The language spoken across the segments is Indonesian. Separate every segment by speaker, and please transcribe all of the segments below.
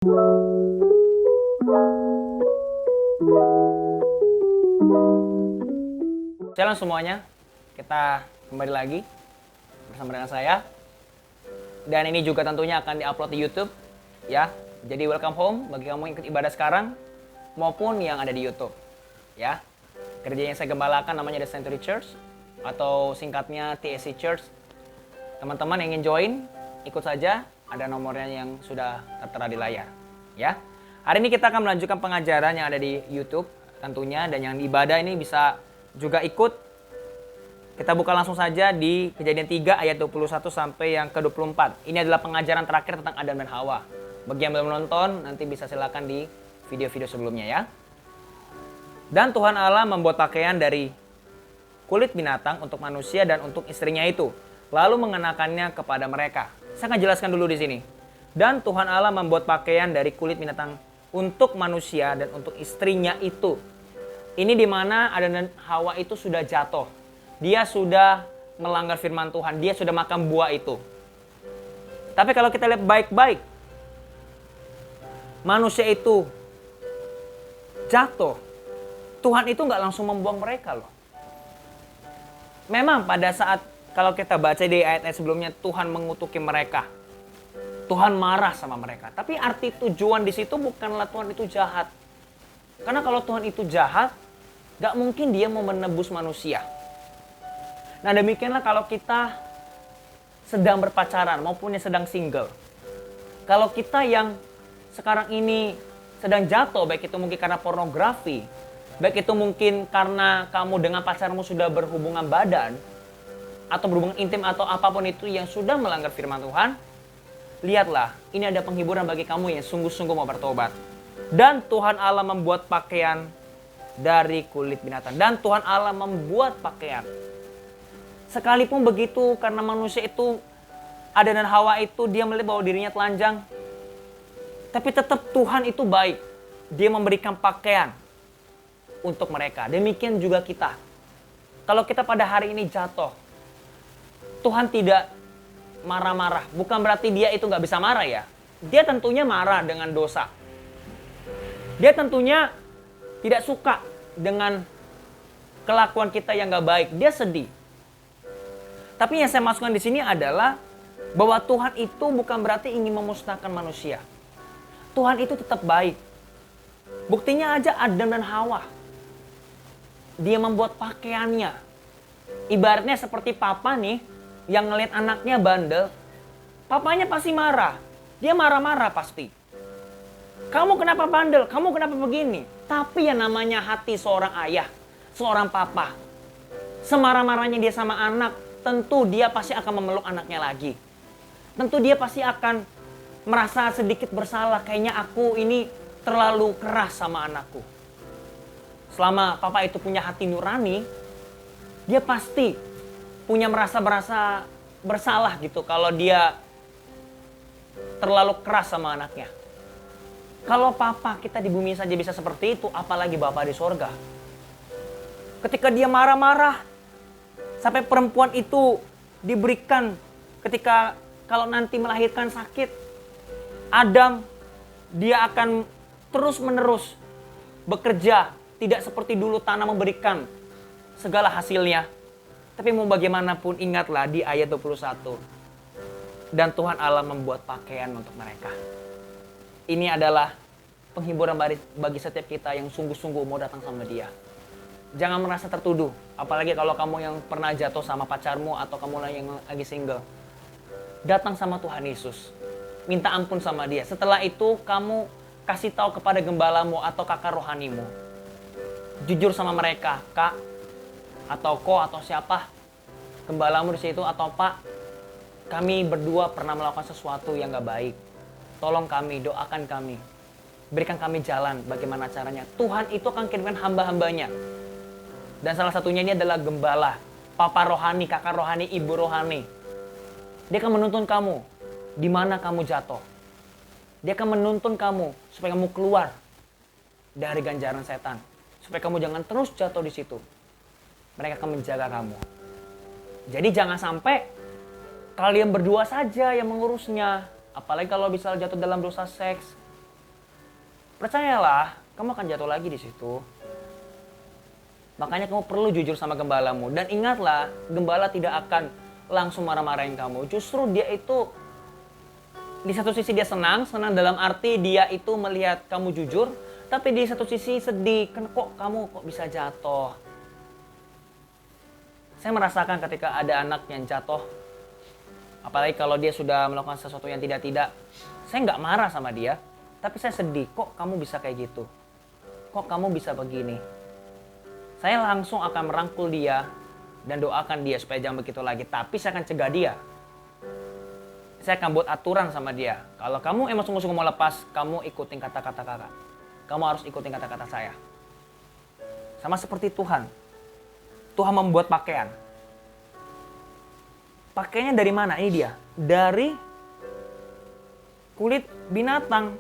Speaker 1: Shalom semuanya, kita kembali lagi bersama dengan saya. Dan ini juga tentunya akan diupload di YouTube, ya. Jadi welcome home bagi kamu yang ikut ibadah sekarang maupun yang ada di YouTube, ya. Gereja yang saya gembalakan namanya The Century Church atau singkatnya TSC Church. Teman-teman yang ingin join, ikut saja. Ada nomornya yang sudah tertera di layar, ya. Hari ini kita akan melanjutkan pengajaran yang ada di YouTube tentunya, dan yang di ibadah ini bisa juga ikut. Kita buka langsung saja di Kejadian 3 ayat 21 sampai yang ke-24. Ini adalah pengajaran terakhir tentang Adam dan Hawa. Bagi yang belum menonton, nanti bisa silakan di video-video sebelumnya, ya. Dan Tuhan Allah membuat pakaian dari kulit binatang untuk manusia dan untuk istrinya itu, lalu mengenakannya kepada mereka. Saya akan jelaskan dulu di sini. Dan Tuhan Allah membuat pakaian dari kulit binatang untuk manusia dan untuk istrinya itu. Ini di mana Adam dan Hawa itu sudah jatuh. Dia sudah melanggar firman Tuhan. Dia sudah makan buah itu. Tapi kalau kita lihat baik-baik, manusia itu jatuh. Tuhan itu nggak langsung membuang mereka loh. Memang pada saat kalau kita baca di ayat-ayat sebelumnya, Tuhan mengutuki mereka. Tuhan marah sama mereka. Tapi arti tujuan di situ bukanlah Tuhan itu jahat. Karena kalau Tuhan itu jahat, gak mungkin dia mau menebus manusia. Nah demikianlah kalau kita sedang berpacaran maupun yang sedang single. Kalau kita yang sekarang ini sedang jatuh, baik itu mungkin karena pornografi, baik itu mungkin karena kamu dengan pacarmu sudah berhubungan badan, atau berhubungan intim atau apapun itu yang sudah melanggar firman Tuhan, lihatlah, ini ada penghiburan bagi kamu yang sungguh-sungguh mau bertobat. Dan Tuhan Allah membuat pakaian dari kulit binatang. Dan Tuhan Allah membuat pakaian. Sekalipun begitu, karena manusia itu, Adam dan Hawa itu, dia melihat bahwa dirinya telanjang. Tapi tetap Tuhan itu baik. Dia memberikan pakaian untuk mereka. Demikian juga kita. Kalau kita pada hari ini jatuh, Tuhan tidak marah-marah. Bukan berarti dia itu nggak bisa marah ya. Dia tentunya marah dengan dosa. Dia tentunya tidak suka dengan kelakuan kita yang nggak baik. Dia sedih. Tapi yang saya masukkan di sini adalah bahwa Tuhan itu bukan berarti ingin memusnahkan manusia. Tuhan itu tetap baik. Buktinya aja Adam dan Hawa. Dia membuat pakaiannya. Ibaratnya seperti papa nih, yang ngelihat anaknya bandel, papanya pasti marah. Dia marah-marah pasti. Kamu kenapa bandel? Kamu kenapa begini? Tapi yang namanya hati seorang ayah, seorang papa, semarah-marahnya dia sama anak, tentu dia pasti akan memeluk anaknya lagi. Tentu dia pasti akan merasa sedikit bersalah. Kayaknya aku ini terlalu keras sama anakku. Selama papa itu punya hati nurani, dia pasti punya merasa bersalah gitu kalau dia terlalu keras sama anaknya. Kalau papa kita di bumi saja bisa seperti itu, apalagi Bapa di sorga. Ketika dia marah-marah, sampai perempuan itu diberikan ketika kalau nanti melahirkan sakit, Adam dia akan terus-menerus bekerja, tidak seperti dulu tanah memberikan segala hasilnya. Tapi mau bagaimanapun ingatlah di ayat 21. Dan Tuhan Allah membuat pakaian untuk mereka. Ini adalah penghiburan bagi setiap kita yang sungguh-sungguh mau datang sama dia. Jangan merasa tertuduh. Apalagi kalau kamu yang pernah jatuh sama pacarmu atau kamu yang lagi single. Datang sama Tuhan Yesus. Minta ampun sama dia. Setelah itu kamu kasih tahu kepada gembalamu atau kakak rohanimu. Jujur sama mereka, Kak, atau ko atau siapa gembalamu di situ, atau Pak, kami berdua pernah melakukan sesuatu yang gak baik. Tolong kami, doakan kami. Berikan kami jalan bagaimana caranya. Tuhan itu akan kirimkan hamba-hambanya. Dan salah satunya ini adalah gembala, papa rohani, kakak rohani, ibu rohani. Dia akan menuntun kamu di mana kamu jatuh. Dia akan menuntun kamu supaya kamu keluar dari ganjaran setan. Supaya kamu jangan terus jatuh di situ. Mereka akan menjaga kamu. Jadi jangan sampai kalian berdua saja yang mengurusnya. Apalagi kalau bisa jatuh dalam dosa seks. percayalah, kamu akan jatuh lagi di situ. Makanya kamu perlu jujur sama gembalamu. Dan ingatlah, gembala tidak akan langsung marah-marahin kamu. Justru dia itu, di satu sisi dia senang dalam arti dia itu melihat kamu jujur. Tapi di satu sisi sedih, kok kamu bisa jatuh. Saya merasakan ketika ada anak yang jatuh, apalagi kalau dia sudah melakukan sesuatu yang tidak-tidak, saya nggak marah sama dia, tapi saya sedih, kok kamu bisa kayak gitu? Kok kamu bisa begini? Saya langsung akan merangkul dia dan doakan dia supaya jangan begitu lagi, tapi saya akan cegah dia. Saya akan buat aturan sama dia. Kalau kamu emang sungguh-sungguh mau lepas, kamu ikutin kata-kata kakak. Kamu harus ikutin kata-kata saya. Sama seperti Tuhan. Tuhan membuat pakaian. Pakaiannya dari mana? Ini dia. Dari kulit binatang.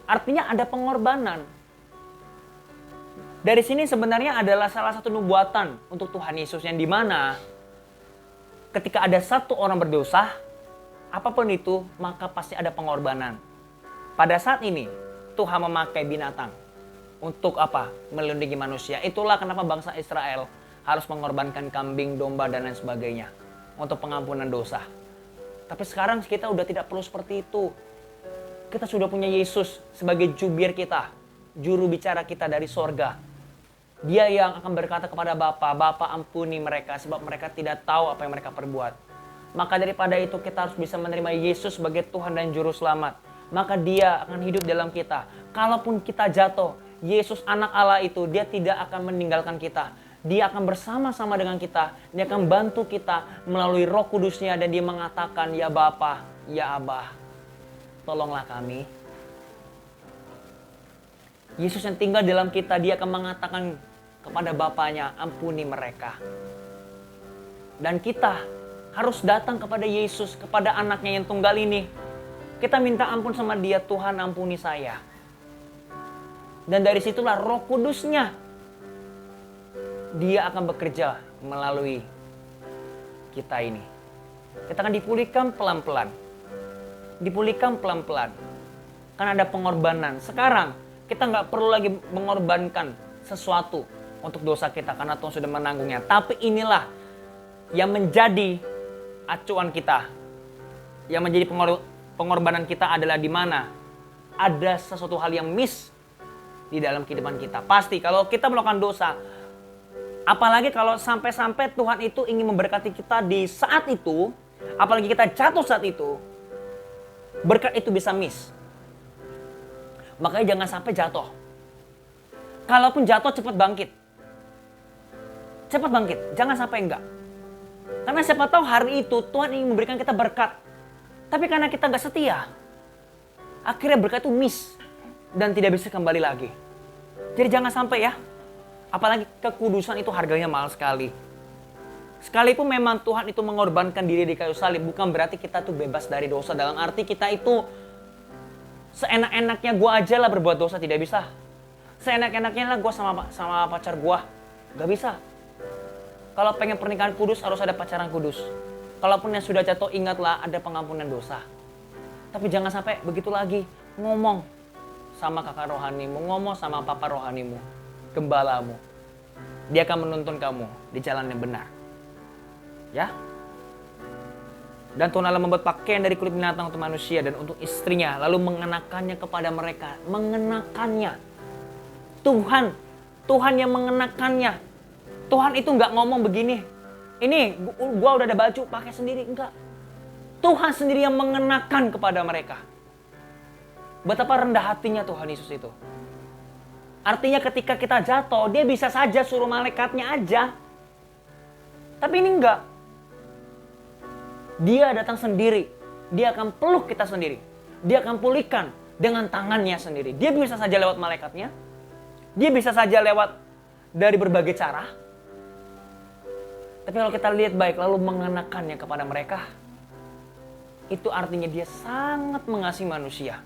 Speaker 1: Artinya ada pengorbanan. Dari sini sebenarnya adalah salah satu nubuatan untuk Tuhan Yesus yang dimana ketika ada satu orang berdosa, apapun itu, maka pasti ada pengorbanan. Pada saat ini, Tuhan memakai binatang. Untuk apa? Melindungi manusia. Itulah kenapa bangsa Israel harus mengorbankan kambing, domba, dan lain sebagainya. Untuk pengampunan dosa. Tapi sekarang kita udah tidak perlu seperti itu. Kita sudah punya Yesus sebagai jubir kita. Juru bicara kita dari sorga. Dia yang akan berkata kepada Bapa, Bapa ampuni mereka sebab mereka tidak tahu apa yang mereka perbuat. Maka daripada itu kita harus bisa menerima Yesus sebagai Tuhan dan Juru Selamat. Maka dia akan hidup dalam kita. Kalaupun kita jatuh, Yesus anak Allah itu, dia tidak akan meninggalkan kita. Dia akan bersama-sama dengan kita. Dia akan bantu kita melalui Roh Kudusnya. Dan dia mengatakan, ya Bapa, ya Abah, tolonglah kami. Yesus yang tinggal dalam kita, dia akan mengatakan kepada Bapanya, ampuni mereka. Dan kita harus datang kepada Yesus, kepada anaknya yang tunggal ini. Kita minta ampun sama dia, Tuhan ampuni saya. Dan dari situlah Roh Kudusnya, dia akan bekerja melalui kita ini. Kita akan dipulihkan pelan-pelan. Dipulihkan pelan-pelan. Karena ada pengorbanan. Sekarang kita nggak perlu lagi mengorbankan sesuatu untuk dosa kita karena Tuhan sudah menanggungnya. Tapi inilah yang menjadi acuan kita. Yang menjadi pengorbanan kita adalah di mana ada sesuatu hal yang miss di dalam kehidupan kita. Pasti kalau kita melakukan dosa, apalagi kalau sampai-sampai Tuhan itu ingin memberkati kita di saat itu, apalagi kita jatuh saat itu, berkat itu bisa miss. Makanya jangan sampai jatuh. Kalaupun jatuh, cepat bangkit. Cepat bangkit, jangan sampai enggak. Karena siapa tahu hari itu Tuhan ingin memberikan kita berkat. Tapi karena kita nggak setia, akhirnya berkat itu miss dan tidak bisa kembali lagi. Jadi jangan sampai ya. Apalagi kekudusan itu harganya mahal sekali. Sekalipun memang Tuhan itu mengorbankan diri di kayu salib, bukan berarti kita tuh bebas dari dosa. Dalam arti kita itu seenak-enaknya gue aja lah berbuat dosa, tidak bisa. Seenak-enaknya lah gue sama pacar gue, gak bisa. Kalau pengen pernikahan kudus harus ada pacaran kudus. Kalaupun yang sudah jatuh, ingatlah ada pengampunan dosa. Tapi jangan sampai begitu lagi. Ngomong sama kakak rohanimu, ngomong sama papa rohanimu, gembalamu. Dia akan menuntun kamu di jalan yang benar. Ya? Dan Tuhan Allah membuat pakaian dari kulit binatang untuk manusia dan untuk istrinya. Lalu mengenakannya kepada mereka. Mengenakannya. Tuhan yang mengenakannya. Tuhan itu nggak ngomong begini. Ini gua udah ada baju, pakai sendiri. Enggak. Tuhan sendiri yang mengenakan kepada mereka. Betapa rendah hatinya Tuhan Yesus itu. Artinya ketika kita jatuh, dia bisa saja suruh malaikatnya aja. Tapi ini enggak. Dia datang sendiri. Dia akan peluk kita sendiri. Dia akan pulihkan dengan tangannya sendiri. Dia bisa saja lewat malaikatnya. Dia bisa saja lewat dari berbagai cara. Tapi kalau kita lihat baik lalu mengenakannya kepada mereka, itu artinya dia sangat mengasihi manusia.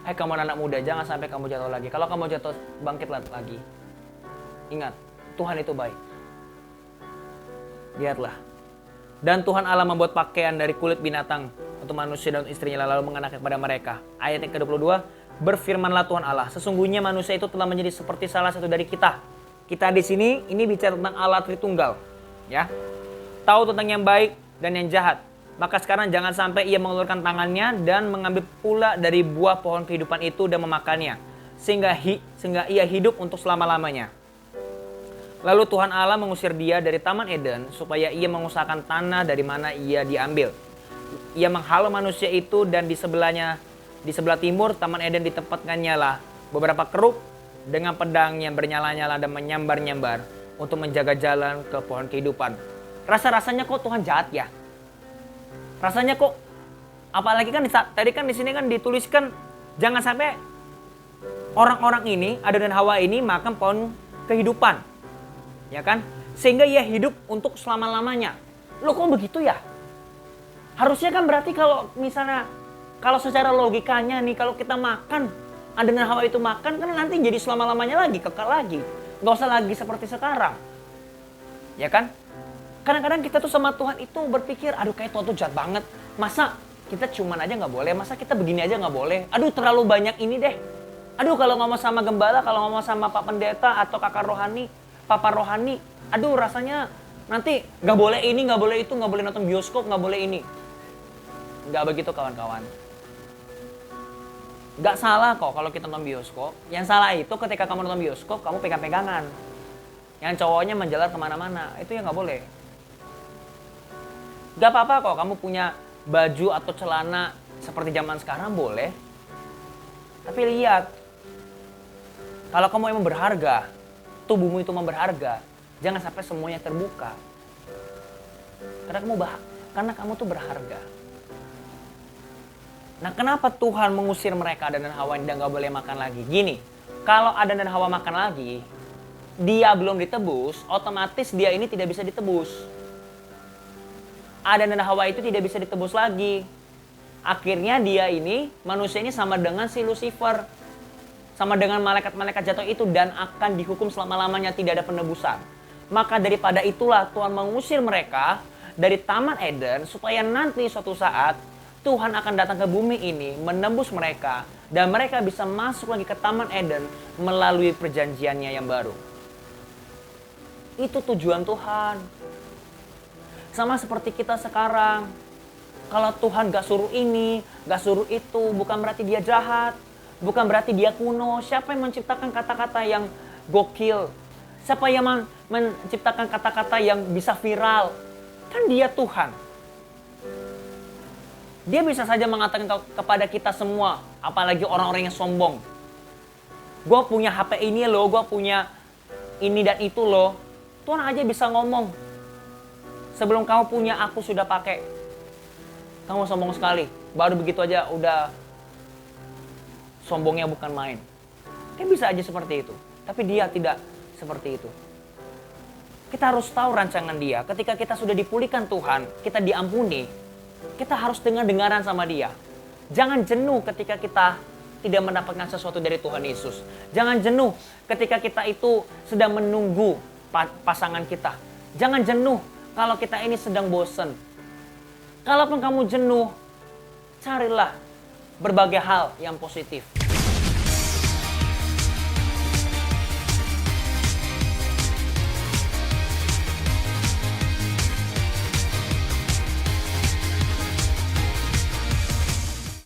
Speaker 1: Hai kamu anak muda, jangan sampai kamu jatuh lagi. Kalau kamu jatuh, bangkitlah lagi. Ingat, Tuhan itu baik. Lihatlah. Dan Tuhan Allah membuat pakaian dari kulit binatang untuk manusia dan istrinya lalu mengenakan kepada mereka. Ayat yang ke-22, Berfirmanlah Tuhan Allah, sesungguhnya manusia itu telah menjadi seperti salah satu dari kita. Kita di sini ini bicara tentang Allah Tritunggal, ya. Tahu tentang yang baik dan yang jahat. Maka sekarang jangan sampai ia mengulurkan tangannya dan mengambil pula dari buah pohon kehidupan itu dan memakannya, sehingga ia hidup untuk selama-lamanya. Lalu Tuhan Allah mengusir dia dari Taman Eden supaya ia mengusahakan tanah dari mana ia diambil. Ia menghalau manusia itu dan di sebelah timur Taman Eden ditempatkannya lah beberapa keruk dengan pedang yang bernyala-nyala dan menyambar-nyambar untuk menjaga jalan ke pohon kehidupan. Rasa-rasanya kok Tuhan jahat ya? Rasanya kok, apalagi kan tadi kan di sini kan dituliskan jangan sampai orang-orang ini, Adam dan Hawa ini makan pohon kehidupan. Ya kan? Sehingga ia hidup untuk selama-lamanya. Loh kok begitu ya? Harusnya kan berarti kalau misalnya, kalau secara logikanya nih, kalau kita makan, Adam dan Hawa itu makan, kan nanti jadi selama-lamanya lagi, kekal lagi. Nggak usah lagi seperti sekarang. Ya kan? Kadang-kadang kita tuh sama Tuhan itu berpikir, aduh kayak Tuhan tuh jahat banget. Masa kita cuman aja nggak boleh? Masa kita begini aja nggak boleh? Aduh terlalu banyak ini deh. Aduh kalau ngomong sama gembala, kalau ngomong sama Pak Pendeta atau kakak rohani, Papa rohani, aduh rasanya nanti nggak boleh ini, nggak boleh itu, nggak boleh nonton bioskop, nggak boleh ini. Nggak begitu kawan-kawan. Nggak salah kok kalau kita nonton bioskop. Yang salah itu ketika kamu nonton bioskop, kamu pegang-pegangan. Yang cowoknya menjalar kemana-mana, itu yang nggak boleh. Nggak apa-apa kok kamu punya baju atau celana seperti zaman sekarang, boleh. Tapi lihat, kalau kamu emang berharga, tubuhmu itu berharga, jangan sampai semuanya terbuka. Karena kamu tuh berharga. Nah kenapa Tuhan mengusir mereka Adam dan Hawa dan gak boleh makan lagi? Gini, kalau Adam dan Hawa makan lagi, dia belum ditebus, otomatis dia ini tidak bisa ditebus. Adam dan Hawa itu tidak bisa ditebus lagi. Akhirnya dia ini, manusia ini sama dengan si Lucifer. Sama dengan malaikat-malaikat jatuh itu dan akan dihukum selama-lamanya, tidak ada penebusan. Maka daripada itulah Tuhan mengusir mereka dari Taman Eden supaya nanti suatu saat Tuhan akan datang ke bumi ini menembus mereka dan mereka bisa masuk lagi ke Taman Eden melalui perjanjiannya yang baru. Itu tujuan Tuhan. Sama seperti kita sekarang. Kalau Tuhan gak suruh ini, gak suruh itu, bukan berarti dia jahat. Bukan berarti dia kuno. Siapa yang menciptakan kata-kata yang gokil? Siapa yang menciptakan kata-kata yang bisa viral? Kan dia Tuhan. Dia bisa saja mengatakan kepada kita semua, apalagi orang-orang yang sombong. Gue punya HP ini loh, gue punya ini dan itu loh. Tuhan aja bisa ngomong. Sebelum kamu punya, aku sudah pakai. Kamu sombong sekali. Baru begitu aja udah sombongnya bukan main. Dia bisa aja seperti itu. Tapi dia tidak seperti itu. Kita harus tahu rancangan dia. Ketika kita sudah dipulihkan Tuhan, kita diampuni. Kita harus dengar-dengaran sama dia. Jangan jenuh ketika kita tidak mendapatkan sesuatu dari Tuhan Yesus. Jangan jenuh ketika kita itu sedang menunggu pasangan kita. Jangan jenuh kalau kita ini sedang bosan. Kalaupun kamu jenuh, carilah berbagai hal yang positif.